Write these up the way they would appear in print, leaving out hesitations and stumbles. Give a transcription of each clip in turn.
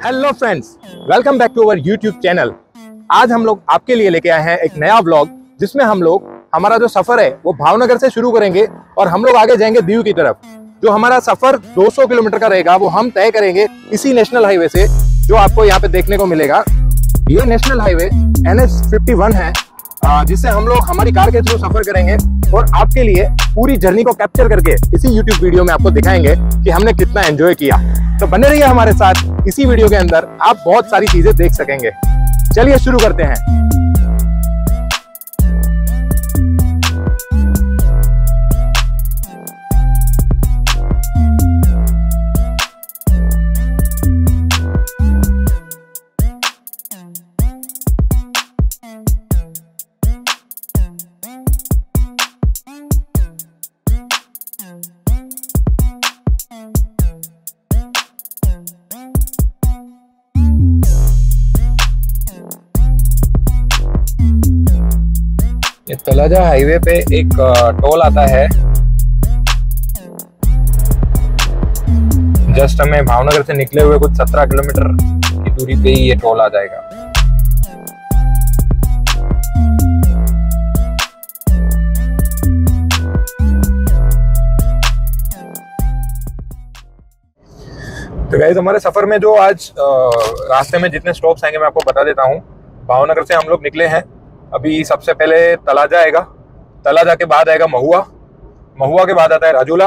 Hello friends, welcome back to our YouTube channel. आज हम लोग आपके लिए लेके आए हैं एक नया व्लॉग, जिसमें हम लोग हमारा जो सफर है वो भावनगर से शुरू करेंगे और हम लोग आगे जाएंगे दीव की तरफ। जो हमारा सफर 200 किलोमीटर का रहेगा वो हम तय करेंगे इसी नेशनल हाईवे से, जो आपको यहाँ पे देखने को मिलेगा। ये नेशनल हाईवे NH51 है, जिससे हम लोग हमारी कार के थ्रू सफर करेंगे और आपके लिए पूरी जर्नी को कैप्चर करके इसी यूट्यूब वीडियो में आपको दिखाएंगे कि हमने कितना एंजॉय किया। तो बने रहिए हमारे साथ, इसी वीडियो के अंदर आप बहुत सारी चीजें देख सकेंगे। चलिए शुरू करते हैं। तलाजा हाईवे पे एक टोल आता है। जस्ट हमें भावनगर से निकले हुए कुछ 17 किलोमीटर की दूरी पे ही ये टोल आ जाएगा। तो गाइस, हमारे सफर में जो आज रास्ते में जितने स्टॉप्स आएंगे मैं आपको बता देता हूँ। भावनगर से हम लोग निकले हैं। अभी सबसे पहले तलाजा आएगा, तलाजा के बाद आएगा महुआ, महुआ के बाद आता है राजूला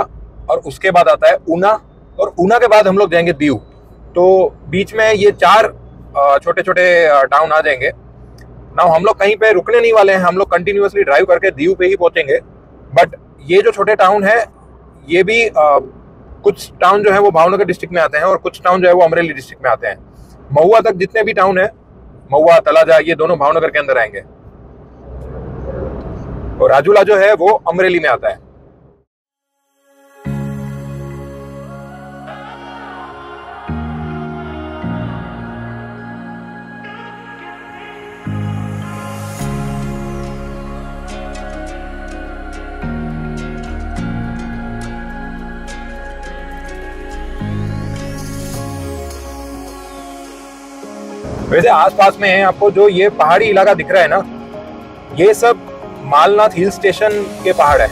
और उसके बाद आता है ऊना, और ऊना के बाद हम लोग जाएंगे दीव। तो बीच में ये 4 छोटे छोटे टाउन आ जाएंगे ना। हम लोग कहीं पे रुकने नहीं वाले हैं, हम लोग कंटिन्यूअसली ड्राइव करके दीव पे ही पहुंचेंगे। बट ये जो छोटे टाउन है ये भी कुछ टाउन जो है वो भावनगर डिस्ट्रिक्ट में आते हैं और कुछ टाउन जो है वो अमरेली डिस्ट्रिक्ट में आते हैं। महुआ तक जितने भी टाउन है, महुआ तलाजा, ये दोनों भावनगर के अंदर आएंगे और राजूला जो है वो अमरेली में आता है। वैसे आसपास में है आपको जो ये पहाड़ी इलाका दिख रहा है ना, ये सब मालनाथ हिल स्टेशन के पहाड़ है।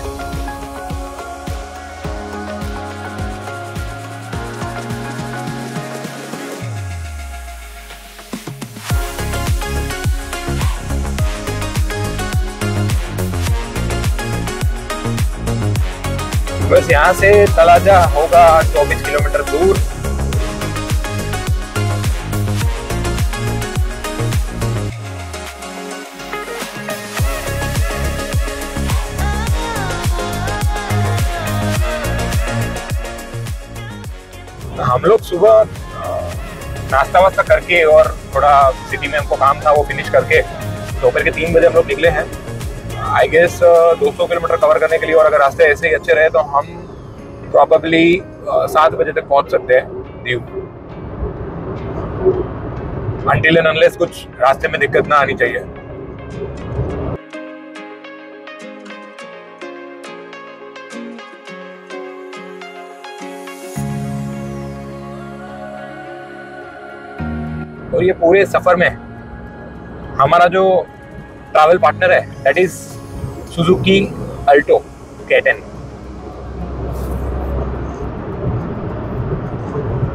बस यहाँ से तलाजा होगा 24 किलोमीटर दूर। हम लोग सुबह नाश्ता वास्ता करके और थोड़ा सिटी में हमको काम था वो फिनिश करके दोपहर के 3 बजे हम लोग निकले हैं। आई गेस 200 किलोमीटर कवर करने के लिए, और अगर रास्ते ऐसे ही अच्छे रहे तो हम प्रॉबेबली 7 बजे तक पहुंच सकते हैं दीव, अनटिल एंड अनलेस कुछ रास्ते में दिक्कत ना आनी चाहिए। और ये पूरे सफर में हमारा जो ट्रैवल पार्टनर है that is Suzuki Alto K10।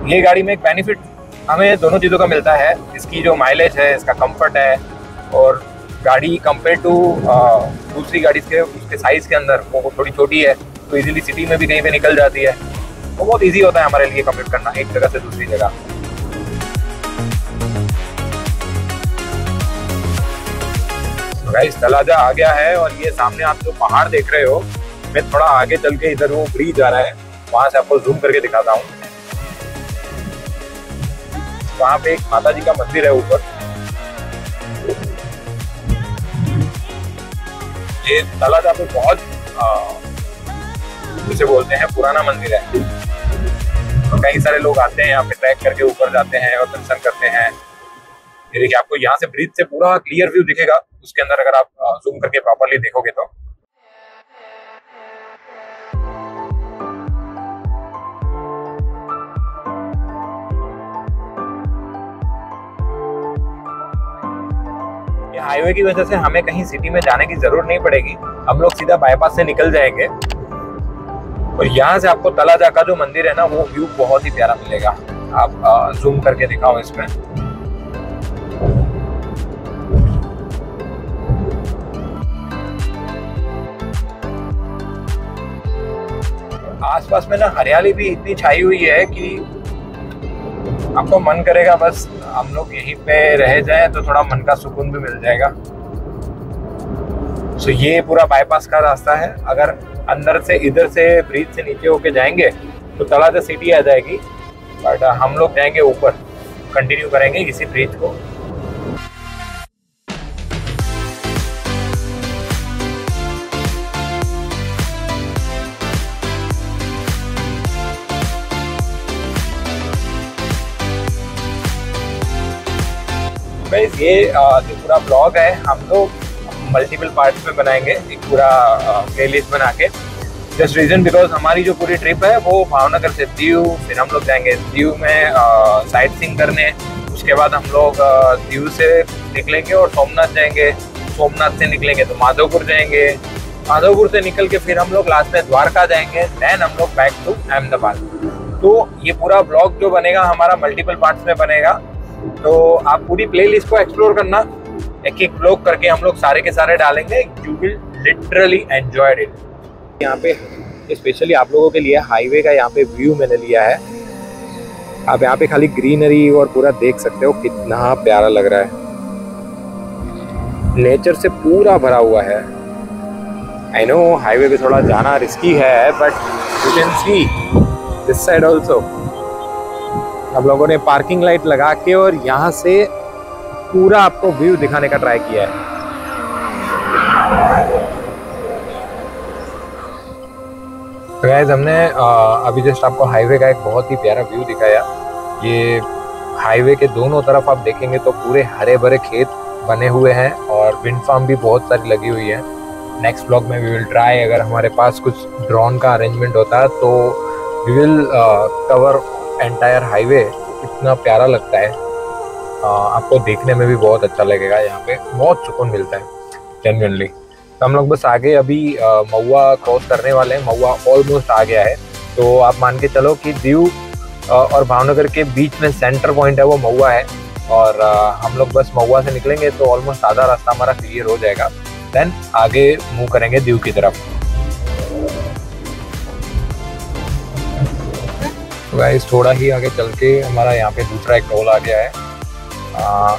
ये गाड़ी में एक बेनिफिट हमें दोनों चीज़ों का मिलता है। इसकी जो माइलेज है, इसका कंफर्ट है, और गाड़ी कंपेयर टू दूसरी गाड़ी के उसके साइज़ के अंदर वो थोड़ी छोटी है, तो इजीली सिटी में भी कहीं पे निकल जाती है। तो बहुत इजी होता है हमारे लिए कम्यूट करना एक जगह से दूसरी जगह। गाइस, तलाजा आ गया है और ये सामने आप जो पहाड़ देख रहे हो, मैं थोड़ा आगे चल के इधर वो ब्रिज आ रहा है, वहां से आपको जूम करके दिखाता हूँ। वहां पे एक माता जी का मंदिर है ऊपर। ये तलाजा पे बहुत जिसे बोलते हैं पुराना मंदिर है, तो कई सारे लोग आते हैं यहाँ पे, ट्रैक करके ऊपर जाते हैं और दर्शन करते हैं। ये देखिए, आपको यहाँ से ब्रिज से पूरा क्लियर व्यू दिखेगा, उसके अंदर अगर आप जूम करके प्रॉपर्ली देखोगे तो। हाईवे की वजह से हमें कहीं सिटी में जाने की जरूरत नहीं पड़ेगी, हम लोग सीधा बाईपास से निकल जाएंगे। और यहाँ से आपको तलाजा का जो मंदिर है ना, वो व्यू बहुत ही प्यारा मिलेगा। आप जूम करके दिखाओ इसमें। आसपास में ना हरियाली भी इतनी छाई हुई है कि आपको मन करेगा बस हम लोग यहीं पे रह जाए तो थोड़ा मन का सुकून भी मिल जाएगा। सो ये पूरा बाईपास का रास्ता है। अगर अंदर से इधर से ब्रिज से नीचे होके जाएंगे तो तलाजा सिटी आ जाएगी, बट हम लोग जाएंगे ऊपर, कंटिन्यू करेंगे इसी ब्रिज को। गाइस ये जो पूरा ब्लॉग है हम लोग मल्टीपल पार्ट्स में बनाएंगे, एक पूरा प्लेलिस्ट बना के। जस्ट रीजन बिकॉज हमारी जो पूरी ट्रिप है वो भावनगर से दीव, फिर हम लोग जाएंगे दीव में साइट सीइंग करने, उसके बाद हम लोग दीव से निकलेंगे और सोमनाथ जाएंगे, सोमनाथ से निकलेंगे तो माधवपुर जाएंगे, माधवपुर से निकल के फिर हम लोग लास्ट में द्वारका जाएंगे, देन हम लोग बैक टू अहमदाबाद। तो ये पूरा ब्लॉग जो बनेगा हमारा मल्टीपल पार्ट्स में बनेगा। तो आप पूरी प्लेलिस्ट को एक्सप्लोर करना, एक एक ब्लॉग करके हम लोग सारे के सारे डालेंगे। You will literally enjoy it. यहाँ पे स्पेशली आप लोगों के लिए हाईवे का यहाँ पे व्यू मैंने लिया है। आप यहाँ पे खाली ग्रीनरी और पूरा देख सकते हो, कितना प्यारा लग रहा है, नेचर से पूरा भरा हुआ है। आई नो हाईवे पे थोड़ा जाना रिस्की है, but you can see this side also. हम लोगों ने पार्किंग लाइट लगा के और यहाँ से पूरा आपको व्यू दिखाने का ट्राई किया है। तो गाइस हमने अभी जस्ट आपको हाईवे का एक बहुत ही प्यारा व्यू दिखाया। ये हाईवे के दोनों तरफ आप देखेंगे तो पूरे हरे भरे खेत बने हुए हैं और विंड फार्म भी बहुत सारी लगी हुई है। नेक्स्ट ब्लॉग में वी विल ट्राई, अगर हमारे पास कुछ ड्रोन का अरेंजमेंट होता है तो we will cover entire highway. इतना प्यारा लगता है, आपको देखने में भी बहुत अच्छा लगेगा। यहाँ पे बहुत सुकून मिलता है जेन्युइनली। तो हम लोग बस आगे अभी महुआ क्रॉस करने वाले हैं, महुआ ऑलमोस्ट आ गया है। तो आप मान के चलो कि दीव और भावनगर के बीच में सेंटर पॉइंट है वो महुआ है, और हम लोग बस महुआ से निकलेंगे तो ऑलमोस्ट आधा रास्ता हमारा क्लियर हो जाएगा। देन आगे मूव करेंगे दीव की तरफ। गाइस थोड़ा ही आगे चल के हमारा यहाँ पे दूसरा एक टोल आ गया है।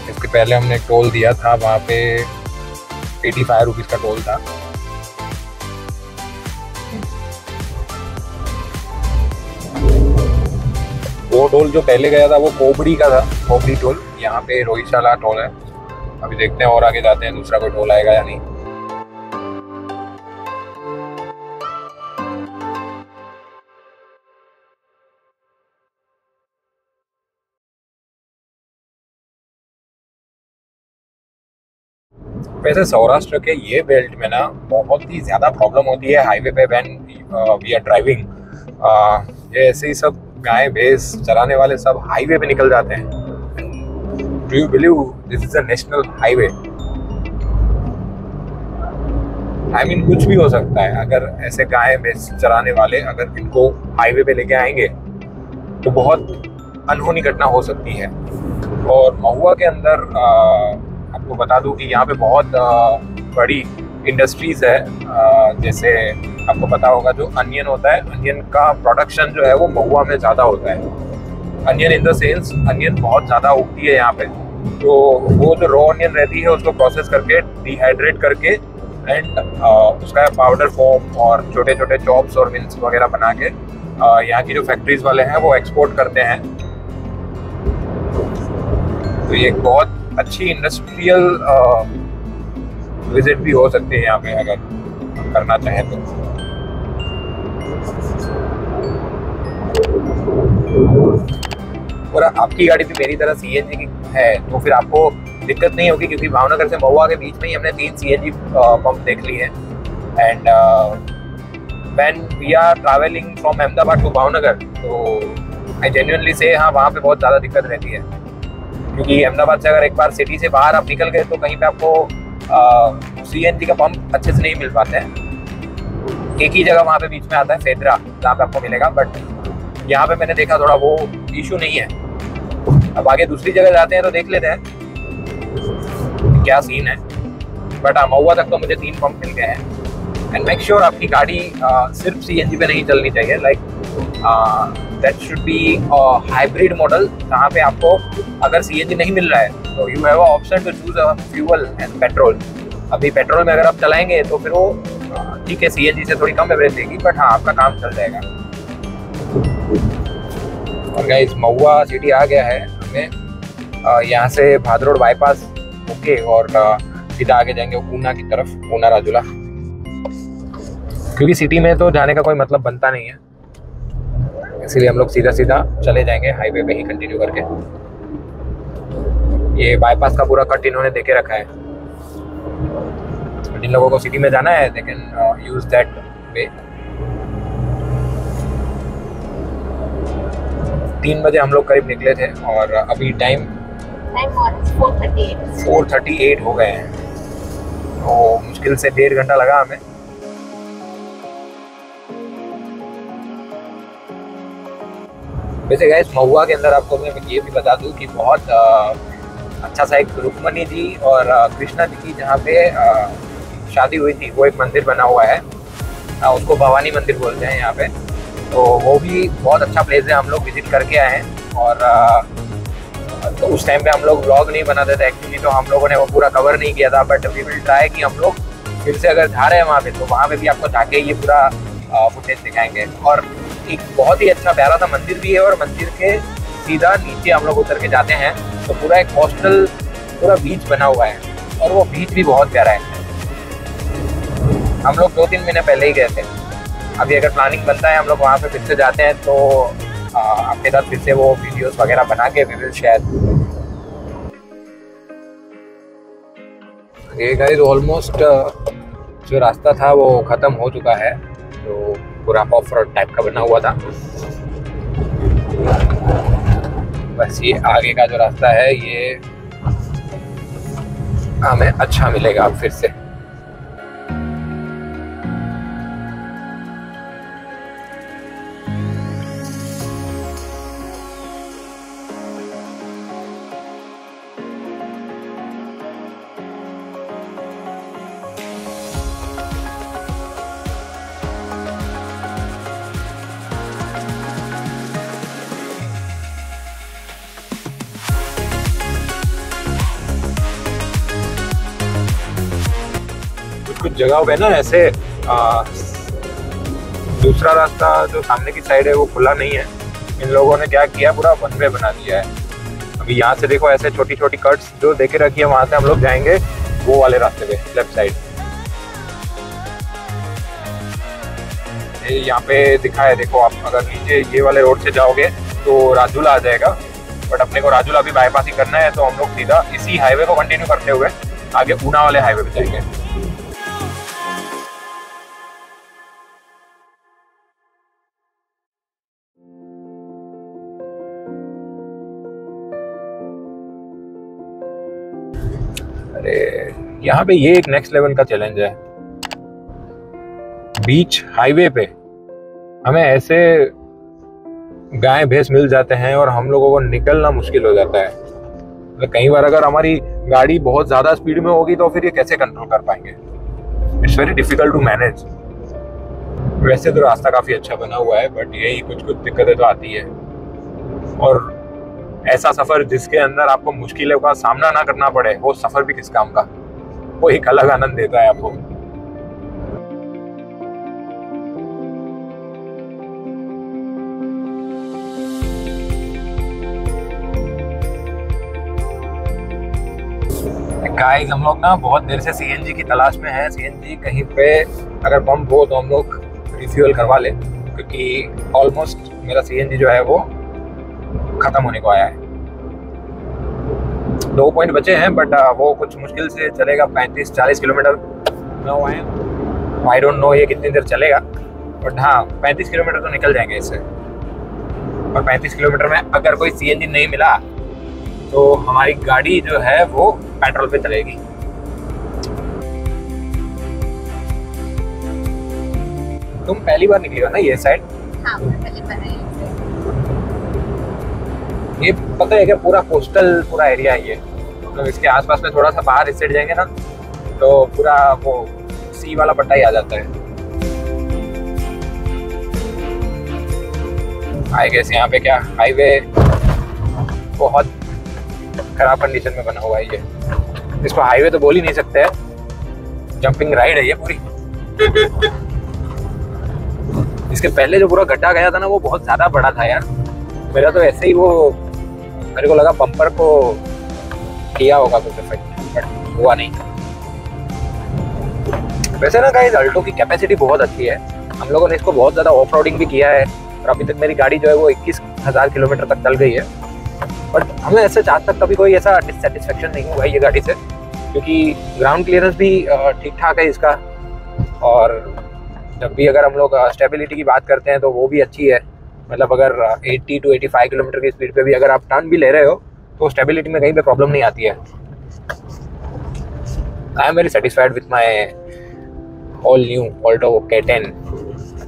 इसके पहले हमने एक टोल दिया था, वहाँ पे 85 रुपीज़ का टोल था। वो टोल जो पहले गया था वो कोबड़ी का था, कोबड़ी टोल। यहाँ पे रोहिशाला टोल है। अभी देखते हैं और आगे जाते हैं दूसरा कोई टोल आएगा या नहीं। वैसे सौराष्ट्र के ये बेल्ट में ना बहुत ही ज़्यादा प्रॉब्लम होती है हाईवे पे व्हेन वी आर ड्राइविंग। ये ऐसे ही सब गाय भैंस चराने वाले सब हाईवे पे निकल जाते हैं। Do you believe this is a national highway? I mean कुछ भी हो सकता है। अगर ऐसे गाय भैंस चराने वाले अगर इनको हाईवे पे लेके आएंगे तो बहुत अनहोनी घटना हो सकती है। और महुआ के अंदर आपको बता दूं कि यहाँ पे बहुत बड़ी इंडस्ट्रीज है। जैसे आपको पता होगा जो अनियन होता है, अनियन का प्रोडक्शन जो है वो महुआ में ज़्यादा होता है। Onion in the sense onion बहुत ज़्यादा उगती है यहाँ पे। तो वो जो रॉ अनियन रहती है उसको प्रोसेस करके डिहाइड्रेट करके एंड उसका पाउडर फॉर्म और छोटे छोटे चॉप्स और मिल्स वगैरह बना के यहाँ की जो फैक्ट्रीज वाले हैं वो एक्सपोर्ट करते हैं। तो ये एक बहुत अच्छी इंडस्ट्रियल विजिट भी हो सकती है यहाँ पे अगर करना चाहें तो। और आपकी गाड़ी भी मेरी तरह सीएनजी की है तो फिर आपको दिक्कत नहीं होगी, क्योंकि भावनगर से महुआ के बीच में ही हमने 3 सीएनजी पंप देख लिए हैं। And when we are travelling from Ahmedabad to Bhavnagar तो आई जेन्युइनली से हाँ वहाँ पे बहुत ज़्यादा दिक्कत रहती है, क्योंकि अहमदाबाद से अगर एक बार सिटी से बाहर आप निकल गए तो कहीं पे आपको CNG का पंप अच्छे से नहीं मिल पाते हैं। एक ही जगह वहाँ पे बीच में आता है फेदरा, जहाँ पे आपको मिलेगा, बट यहाँ पे मैंने देखा थोड़ा वो इशू नहीं है। अब आगे दूसरी जगह जाते हैं तो देख लेते हैं क्या सीन है। बट हाँ, महुआ तक तो मुझे 3 पंप मिल गए हैं। एंड मेक श्योर आपकी गाड़ी सिर्फ CNG पे नहीं चलनी चाहिए। Like that should be hybrid model, जहाँ पे आपको अगर CNG नहीं मिल रहा है तो you have a option to choose a fuel and petrol. अभी पेट्रोल में अगर आप चलाएंगे तो फिर वो ठीक है CNG से थोड़ी कम एवरेज देगी, बट हाँ आपका काम चल जाएगा। और गाइस महुआ सिटी आ गया है। हमें यहाँ से भादरोड बाईपास होके और सीधा आगे जाएंगे ऊना की तरफ, ऊना राजूला, क्योंकि सिटी में तो जाने का कोई मतलब बनता नहीं है, इसीलिए हम लोग सीधा सीधा चले जाएंगे हाईवे पे ही कंटिन्यू करके। ये बाईपास का पूरा कट इन्होंने देके रखा है। जिन लोगों को सिटी में जाना है they can use that way. 3 बजे हम लोग करीब निकले थे और अभी टाइम 4:38 हो गए हैं, तो मुश्किल से 1.5 घंटा लगा हमें। वैसे गाइस महुआ के अंदर आपको मैं ये भी बता दूं कि बहुत अच्छा सा एक रुक्मणी जी और कृष्णा जी की जहाँ पे शादी हुई थी, वो एक मंदिर बना हुआ है, उसको भवानी मंदिर बोलते हैं यहाँ पे। तो वो भी बहुत अच्छा प्लेस है, हम लोग विजिट करके आए हैं। और तो उस टाइम पे हम लोग व्लॉग नहीं बनाते थे एक्चुअली, तो हम लोगों ने वो पूरा कवर नहीं किया था। बट वी विल ट्राई कि हम लोग फिर से अगर जा रहे हैं वहाँ पे तो वहाँ पे भी आपको जाके ये पूरा फुटेज दिखाएंगे। और एक बहुत ही अच्छा प्यारा सा मंदिर भी है, और मंदिर के सीधा नीचे हम लोग उतर के जाते हैं तो पूरा एक कोस्टल पूरा बीच बना हुआ है, और वो बीच भी बहुत प्यारा है। हम लोग 2-3 महीने पहले ही गए थे। अभी अगर प्लानिंग बनता है हम लोग वहाँ पे फिर से जाते हैं तो आपके साथ फिर से वो वीडियोस वगैरह बना के वी विल शेयर। ये गाइस ऑलमोस्ट जो रास्ता था वो ख़त्म हो चुका है, जो पूरा ऑफ रोड टाइप का बना हुआ था। बस ये आगे का जो रास्ता है ये हमें अच्छा मिलेगा अब फिर से। कुछ जगह पे ना ऐसे दूसरा रास्ता जो सामने की साइड है वो खुला नहीं है। इन लोगों ने क्या किया, पूरा वन वे बना दिया है। अभी यहाँ से देखो ऐसे छोटी छोटी कट्स जो देके रखी है, वहां से हम लोग जाएंगे वो वाले रास्ते पे लेफ्ट साइड। यहाँ पे दिखा है, देखो आप अगर नीचे ये वाले रोड से जाओगे तो राजूला आ जाएगा, बट अपने को राजूला अभी बाईपास ही करना है, तो हम लोग सीधा इसी हाईवे को कंटिन्यू करते हुए आगे ऊना वाले हाईवे पे जाएंगे। अरे यहाँ पे ये एक नेक्स्ट लेवल का चैलेंज है। बीच हाईवे पे हमें ऐसे गाय भैंस मिल जाते हैं और हम लोगों को निकलना मुश्किल हो जाता है। मतलब कई बार अगर हमारी गाड़ी बहुत ज्यादा स्पीड में होगी तो फिर ये कैसे कंट्रोल कर पाएंगे। It's very difficult to manage. वैसे तो रास्ता काफी अच्छा बना हुआ है, बट यही कुछ कुछ दिक्कतें तो आती है। और ऐसा सफर जिसके अंदर आपको मुश्किलों का सामना ना करना पड़े, वो सफर भी किस काम का, वो एक अलग आनंद देता है आपको। गाइस हम लोग ना बहुत देर से CNG की तलाश में हैं। CNG कहीं पे अगर पंप हो तो हम लोग रिफ्यूल करवा लें, क्योंकि ऑलमोस्ट मेरा CNG जो है वो खत्म होने को आया है। 2 पॉइंट बचे हैं, बट वो कुछ मुश्किल से चलेगा 35-40 किलोमीटर। आई डोंट नो ये कितनी देर चलेगा, बट हाँ 35 किलोमीटर तो निकल जाएंगे इससे। और 35 किलोमीटर में अगर कोई CNG नहीं मिला तो हमारी गाड़ी जो है वो पेट्रोल पे चलेगी। तुम पहली बार निकली हो ना ये साइड? हाँ, पहली बार आई हूँ। ये पता है क्या पूरा कोस्टल पूरा एरिया है ये, मतलब इसके आसपास में थोड़ा सा बाहर इस साइड जाएंगे ना तो पूरा वो सी वाला पट्टा ही आ जाता है। आई गेस यहाँ पे क्या हाईवे बहुत खराब कंडीशन में बना हुआ है ये, इसको हाईवे तो बोल ही नहीं सकते हैं, जंपिंग राइड है ये पूरी। इसके पहले जो पूरा गड्ढा गया था ना वो बहुत ज्यादा बड़ा था यार, मेरा तो ऐसे ही वो मेरे को लगा बम्पर को किया होगा कुछ इफेक्ट, बट हुआ नहीं। वैसे ना गाइस अल्टो की कैपेसिटी बहुत अच्छी है, हम लोगों ने इसको बहुत ज़्यादा ऑफ रोडिंग भी किया है और अभी तक मेरी गाड़ी जो है वो 21,000 किलोमीटर तक चल गई है। बट हमें ऐसे आज तक कभी कोई ऐसा डिससेटिस्फेक्शन नहीं हुआ है ये गाड़ी से, क्योंकि ग्राउंड क्लियरेंस भी ठीक ठाक है इसका, और जब भी अगर हम लोग स्टेबिलिटी की बात करते हैं तो वो भी अच्छी है। मतलब अगर 80 to 85 किलोमीटर की स्पीड पे भी अगर आप टर्न भी ले रहे हो तो स्टेबिलिटी में कहीं पे प्रॉब्लम नहीं आती है। I am very satisfied with my all new Alto K10।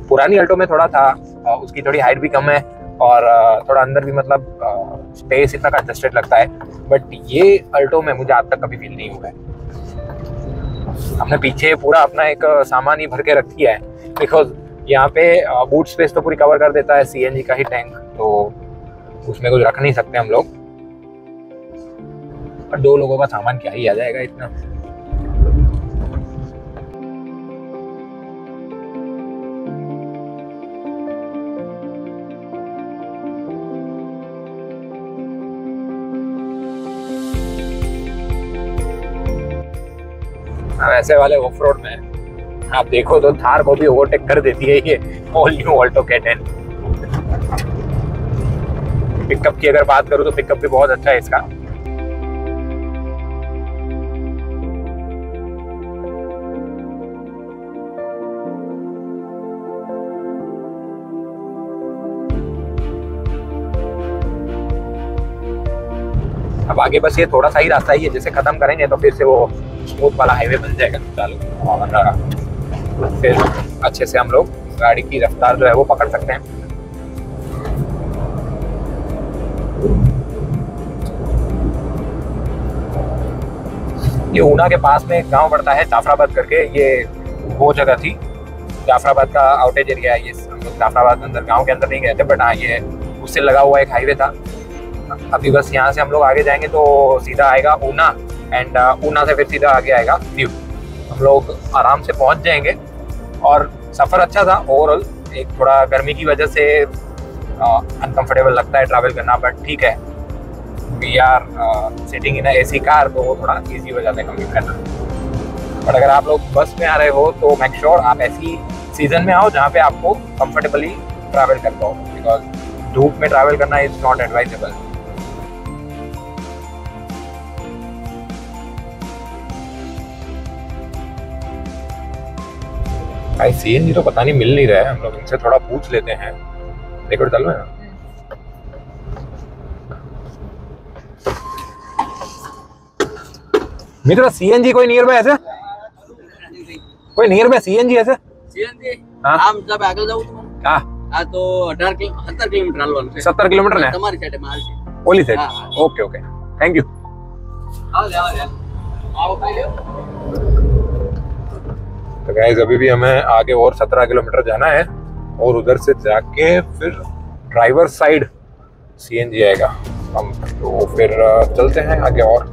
पुरानी अल्टो में थोड़ा था, उसकी थोड़ी हाइट भी कम है और थोड़ा अंदर भी मतलब स्पेस इतना कंजस्टेड लगता है, बट ये अल्टो में मुझे आज तक कभी फील नहीं हुआ है। हमने पीछे पूरा अपना एक सामान ही भर के रख दिया है, बिकॉज यहाँ पे बूट स्पेस तो पूरी कवर कर देता है CNG का ही टैंक, तो उसमें कुछ रख नहीं सकते हम लोग, और 2 लोगों का सामान क्या ही आ जाएगा इतना। ऐसे वाले ऑफ रोड में आप देखो तो थार को भी ओवरटेक कर देती है ये all new Alto K10। Pickup की अगर बात करूं तो पिकअप भी बहुत अच्छा है इसका। अब आगे बस ये थोड़ा सा ही रास्ता ही है, जैसे खत्म करेंगे तो फिर से वो स्मूथ वाला हाईवे बन जाएगा चालू, और फिर अच्छे से हम लोग गाड़ी की रफ्तार जो है वो पकड़ सकते हैं। ये ऊना के पास में एक गांव पड़ता है जाफराबाद करके, ये वो जगह थी, जाफराबाद का आउटेज एरिया है ये। हम लोग जाफराबाद अंदर गांव के अंदर नहीं गए थे, बट हाँ ये उससे लगा हुआ एक हाईवे था। अभी बस यहाँ से हम लोग आगे जाएंगे तो सीधा आएगा ऊना, एंड ऊना से फिर सीधा आगे आएगा दीव। हम लोग आराम से पहुँच जाएंगे, और सफ़र अच्छा था ओवरऑल। एक थोड़ा गर्मी की वजह से अनकंफर्टेबल लगता है ट्रैवल करना, बट ठीक है, we are sitting in AC car, तो वो थोड़ा ईजी हो जाता है कम्यूट करना। बट अगर आप लोग बस में आ रहे हो तो मेक श्योर आप ऐसी सीजन में आओ जहाँ पे आपको कंफर्टेबली ट्रैवल कर पाओ, बिकॉज धूप में ट्रैवल करना इज नॉट एडवाइजेबल। भाई CNG तो पता नहीं मिल नहीं रहा है, हम लोग इनसे थोड़ा पूछ लेते हैं। देखो चल रहा है मित्र, CNG कोई नियर बाय ऐसे, कोई नियर बाय CNG ऐसे? CNG हाँ जब आगे जाऊँ तो हाँ तो 70 किलोमीटर हालવાનું છે। 70 किलोमीटर है તમારી સાઈડે માં આવશે, ओली साइड। हाँ। Okay okay, thank you. आओ भाई। तो गाइस अभी भी हमें आगे और 17 किलोमीटर जाना है, और उधर से जाके फिर ड्राइवर साइड CNG आएगा हम, तो फिर चलते हैं आगे। और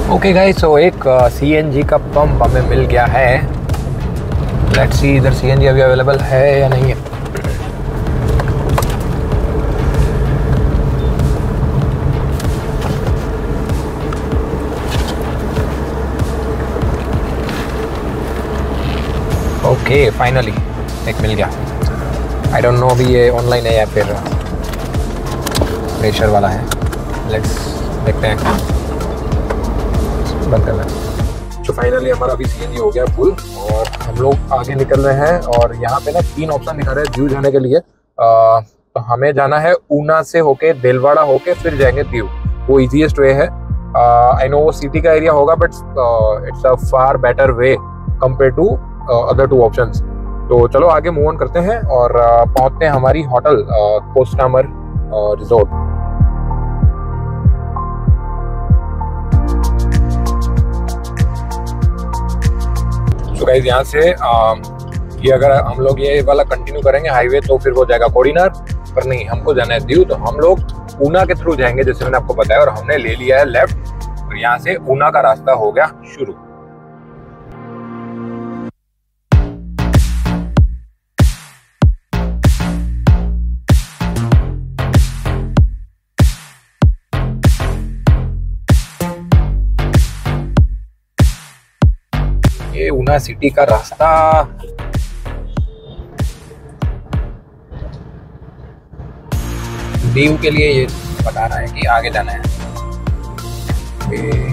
ओके गाइस, सो एक CNG का पंप हमें मिल गया है। लेट्स सी इधर CNG अभी अवेलेबल है या नहीं है। ओके फाइनली एक मिल गया। आई डोंट नो अभी ये ऑनलाइन है या फिर प्रेशर वाला है, लेट्स देखते हैं। बंद करना। तो फाइनली हमारा अभी सीएनजी हो गया फुल और हम लोग आगे निकल रहे हैं। और यहाँ पे ना 3 ऑप्शन दिखा रहे हैं दीव जाने के लिए। तो हमें जाना है ऊना से होके, देलवाड़ा होके फिर जाएंगे दीव। वो इजीएस्ट वे है। आई नो वो सिटी का एरिया होगा but it's a far better way compare to other 2 options. तो चलो आगे मूव ऑन करते हैं और पहुंचते हैं हमारी होटल पोस्टामर रिजॉर्ट। तो गाइस यहाँ से ये अगर हम लोग ये वाला कंटिन्यू करेंगे हाईवे तो फिर वो जाएगा कोडीनार, पर नहीं हमको जाना है दीव। तो हम लोग ऊना के थ्रू जाएंगे जैसे मैंने आपको बताया, और हमने ले लिया है लेफ्ट और यहाँ से ऊना का रास्ता हो गया शुरू। ये ऊना सिटी का रास्ता दीव के लिए ये बता रहा है कि आगे जाना है।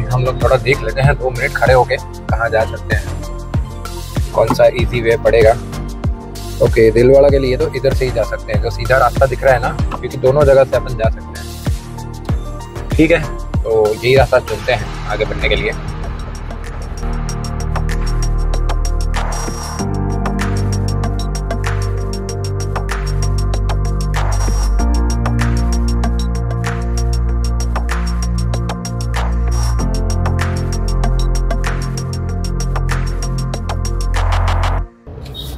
हम लोग थोड़ा देख लेते हैं 2 मिनट खड़े होके कहाँ जा सकते हैं, कौन सा इजी वे पड़ेगा। ओके, दिलवाड़ा के लिए तो इधर से ही जा सकते हैं, जो सीधा रास्ता दिख रहा है ना, क्योंकि दोनों जगह से अपन जा सकते हैं। ठीक है, तो यही रास्ता चुनते हैं आगे बढ़ने के लिए।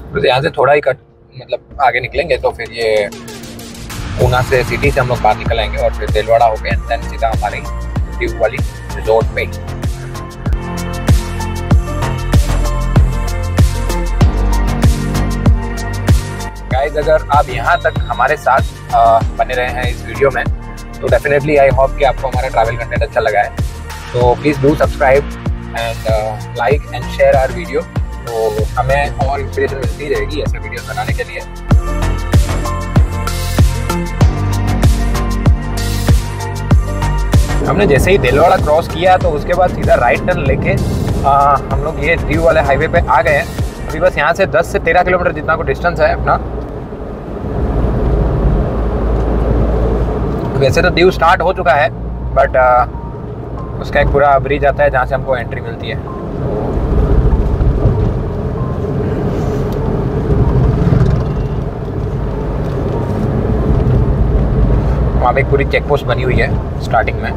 तो यहाँ से थोड़ा ही मतलब आगे निकलेंगे तो फिर ये ऊना से सिटी से हम लोग बाहर निकल आएंगे और फिर दिलवाड़ा हो गए, देन सीधा हमारी दीव वाली रिजॉर्ट पे। गाइस, अगर आप यहाँ तक हमारे साथ बने रहे हैं इस वीडियो में तो डेफिनेटली आई होप कि आपको हमारा ट्रैवल कंटेंट अच्छा लगा है। तो please do subscribe and like and share our video. तो हमें और इंस्पिरेशन मिलती रहेगी ऐसे वीडियोस बनाने के लिए। हमने जैसे ही दिलवाड़ा क्रॉस किया तो उसके बाद सीधा राइट टर्न लेके हम लोग ये दीव वाले हाईवे पे आ गए हैं। अभी बस यहाँ से 10 से 13 किलोमीटर जितना को डिस्टेंस है अपना। वैसे तो दीव स्टार्ट हो चुका है बट उसका एक पूरा ब्रिज आता है जहाँ से हमको एंट्री मिलती है। वहाँ पे एक पूरी चेक पोस्ट बनी हुई है स्टार्टिंग में।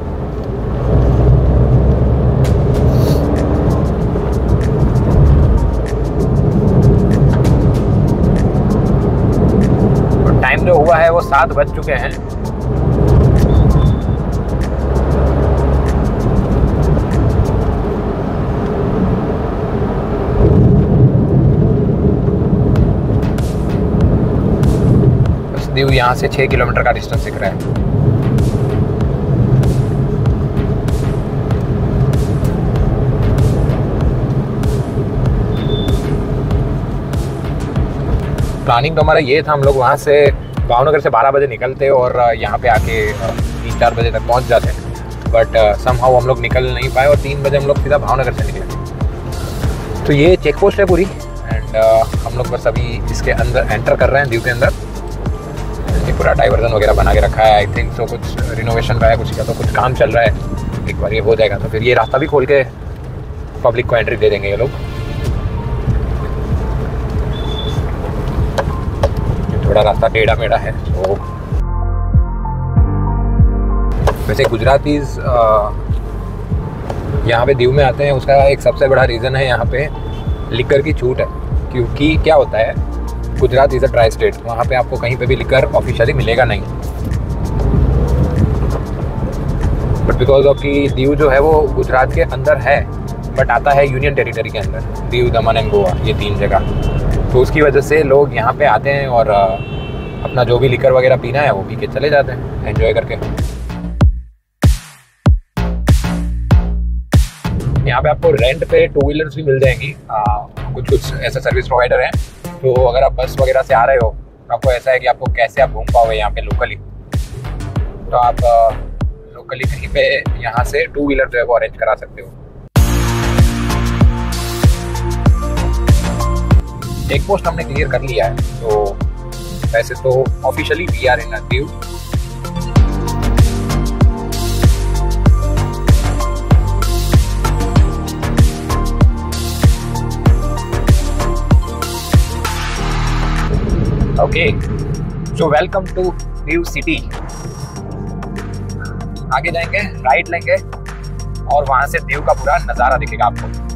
और टाइम जो हुआ है वो 7 बज चुके हैं। दीव यहाँ से 6 किलोमीटर का डिस्टेंस दिख रहा है। प्लानिंग तो हमारा ये था, हम लोग वहाँ से भावनगर से 12 बजे निकलते और यहाँ पे आके 3-4 बजे तक पहुँच जाते, बट समहाउ हम लोग निकल नहीं पाए और 3 बजे हम लोग सीधा भावनगर से निकले। तो ये चेक पोस्ट है पूरी एंड हम लोग बस अभी इसके अंदर एंटर कर रहे हैं दीव के अंदर। ये पूरा डाइवर्जन वगैरह बना के रखा है, आई थिंक सो कुछ रिनोवेशन का है कुछ, या तो कुछ काम चल रहा है। एक बार ये हो जाएगा तो फिर ये रास्ता भी खोल के पब्लिक को एंट्री दे देंगे ये लोग। थोड़ा रास्ता टेढ़ा मेढ़ा है। तो वैसे गुजरातीज यहाँ पे दीव में आते हैं, उसका एक सबसे बड़ा रीज़न है यहाँ पे लिकर की छूट है। क्योंकि क्या होता है, Gujarat is a dry state, वहाँ पे आपको कहीं पे भी लिकर ऑफिशियली मिलेगा नहीं। बट बिकॉज ऑफ कि दीव जो है वो गुजरात के अंदर है बट आता है यूनियन टेरिटरी के अंदर, दीव, दमन एंड गोवा, ये 3 जगह। तो उसकी वजह से लोग यहाँ पे आते हैं और अपना जो भी लिकर वगैरह पीना है वो पी के चले जाते हैं एंजॉय करके। यहाँ पे आपको रेंट पे 2 व्हीलर्स भी मिल जाएंगी। कुछ ऐसा सर्विस प्रोवाइडर है। तो अगर आप बस वगैरह से आ रहे हो तो आपको ऐसा है कि आपको कैसे आप घूम पाओगे यहाँ पे लोकली, तो आप लोकली कहीं पे यहाँ से 2 व्हीलर जो है वो अरेंज करा सकते हो। चेक पोस्ट हमने क्लियर कर लिया है, तो वैसे तो officially we are in a Diu. Okay, so welcome to Diu city. आगे जाएंगे, राइट लेंगे और वहां से दीव का पूरा नजारा दिखेगा आपको।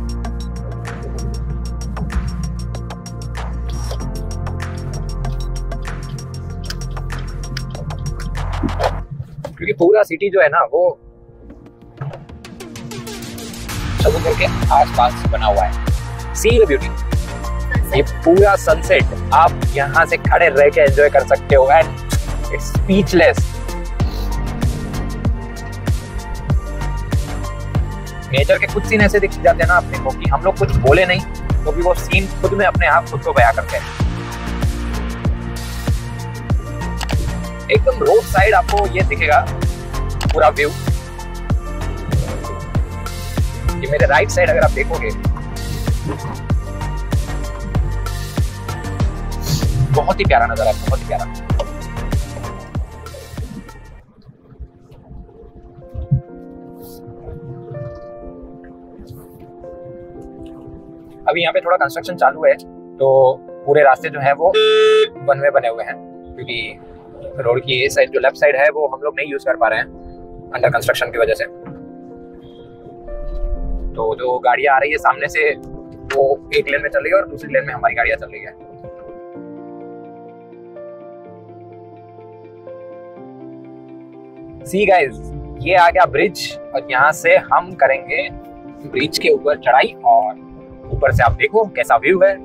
क्योंकि पूरा सिटी जो है ना वो समुद्र के आसपास बना हुआ है। सी द ब्यूटी, ये पूरा सनसेट आप यहाँ से खड़े रह के एंजॉय कर सकते हो एंड इट्स स्पीचलेस। नेचर के कुछ सीन ऐसे दिख जाते हैं ना अपने को कि हम लोग कुछ बोले नहीं तो भी वो सीन खुद में अपने आप खुद को बयां करते हैं। एकदम रोड साइड आपको ये दिखेगा पूरा व्यू। ये मेरे राइट साइड अगर आप देखोगे बहुत ही प्यारा नजारा है, बहुत ही प्यारा। अभी यहाँ पे थोड़ा कंस्ट्रक्शन चालू है, तो पूरे रास्ते जो है वो वन वे बने हुए हैं, क्योंकि रोड की ये साइड जो लेफ्ट साइड है वो हम लोग नहीं यूज कर पा रहे हैं अंडर कंस्ट्रक्शन की वजह से। तो जो गाड़ियां आ रही है सामने से वो एक लेन में चल रही है और दूसरी लेन में हमारी गाड़ियां चल रही है। सी गाइस, ये आ गया ब्रिज और यहाँ से हम करेंगे ब्रिज के ऊपर चढ़ाई और ऊपर से आप देखो कैसा व्यू है।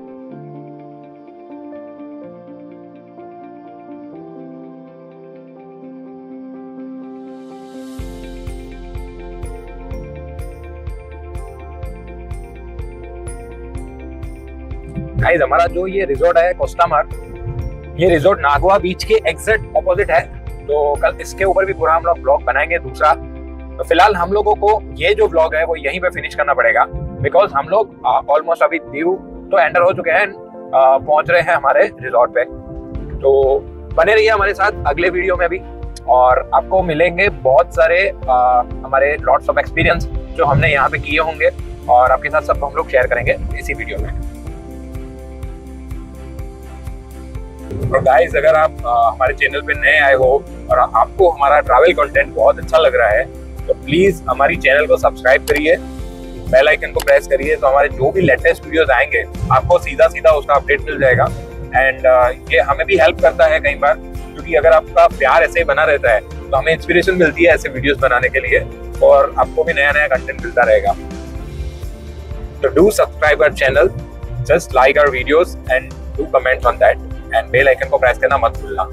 गाइस, हमारा जो ये रिजॉर्ट है कोस्टा मार्ग, ये रिजॉर्ट नागवा बीच के एग्जैक्ट ऑपोजिट है। तो कल इसके ऊपर भी पूरा हम लोग ब्लॉग बनाएंगे दूसरा। तो फिलहाल हम लोगों को ये जो ब्लॉग है वो यहीं पे फिनिश करना पड़ेगा, बिकॉज हम लोग ऑलमोस्ट अभी दीव तो एंटर हो चुके हैं, पहुंच रहे हैं हमारे रिजॉर्ट पे। तो बने रहिए हमारे साथ अगले वीडियो में भी, और आपको मिलेंगे बहुत सारे हमारे लॉट्स ऑफ एक्सपीरियंस जो हमने यहाँ पे किए होंगे और आपके साथ सब हम लोग शेयर करेंगे इसी वीडियो में। और गाइस, अगर आप हमारे चैनल पे नए आए हो और आपको हमारा ट्रैवल कंटेंट बहुत अच्छा लग रहा है तो प्लीज हमारी चैनल को सब्सक्राइब करिए, बेल आइकन को प्रेस करिए, तो हमारे जो भी लेटेस्ट वीडियोस आएंगे आपको सीधा सीधा उसका अपडेट मिल जाएगा। एंड ये हमें भी हेल्प करता है कई बार, क्योंकि अगर आपका प्यार ऐसे ही बना रहता है तो हमें इंस्पिरेशन मिलती है ऐसे वीडियोस बनाने के लिए, और आपको भी नया नया कंटेंट मिलता रहेगा। तो do subscribe our channel, just like our videos and do comments on that, and bell icon को प्रेस करना मत भूलना।